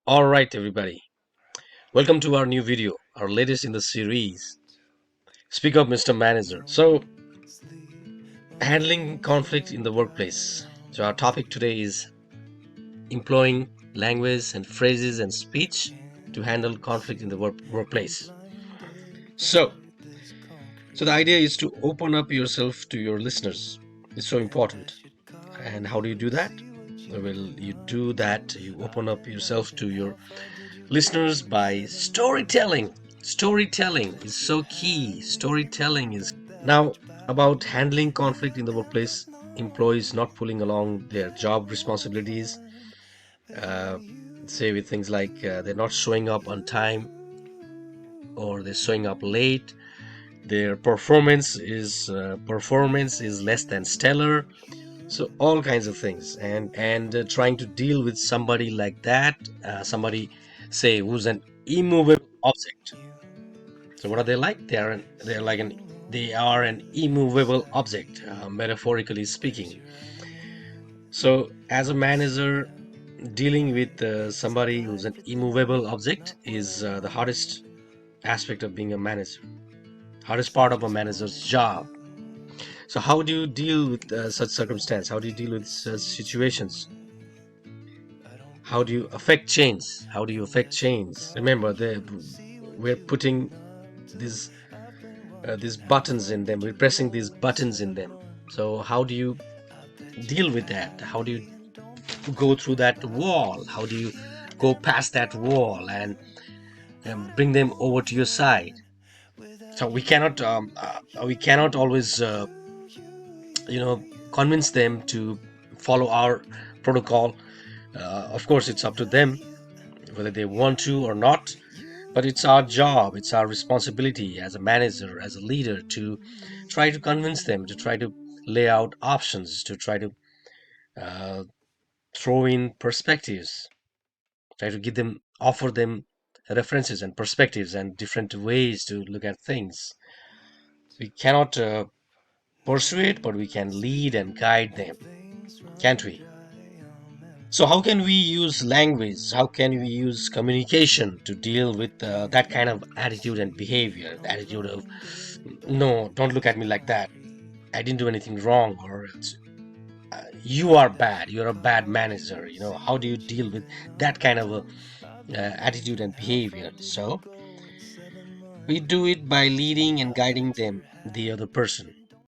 All right, everybody. Welcome to our new video, our latest in the series. Speak up, Mr. Manager. Handling conflict in the workplace. So, our topic today is employing language and phrases and speech to handle conflict in the workplace. So, so the idea is to open up yourself to your listeners. It's so important. And how do you do that? Well, you do that, you open up yourself to your listeners by storytelling. Storytelling is so key. Storytelling is now about handling conflict in the workplace. Employees not pulling along their job responsibilities, uh, say with things like they're not showing up on time or they're showing up late. Their performance is less than stellar. So all kinds of things, and trying to deal with somebody like that, somebody say who's an immovable object. So what are they like? They are an immovable object, metaphorically speaking. So as a manager, dealing with somebody who's an immovable object is the hardest aspect of being a manager. Hardest part of a manager's job. So how do you deal with such circumstance? How do you deal with such situations? How do you affect change? How do you affect change? Remember, we're putting these these buttons in them. We're pressing these buttons in them. So how do you deal with that? How do you go through that wall? How do you go past that wall and bring them over to your side? So we cannot always convince them to follow our protocol. Of course, it's up to them whether they want to or not. But it's our job, it's our responsibility as a manager, as a leader, to try to convince them, to try to lay out options, to try to uh, throw in perspectives, try to offer them references and perspectives and different ways to look at things. We cannot persuade, but we can lead and guide them, can't we? So, how can we use language? How can we use communication to deal with that kind of attitude and behavior? The attitude of, no, don't look at me like that. I didn't do anything wrong, or you are bad. You're a bad manager. How do you deal with that kind of attitude and behavior? So, we do it by leading and guiding them, the other person.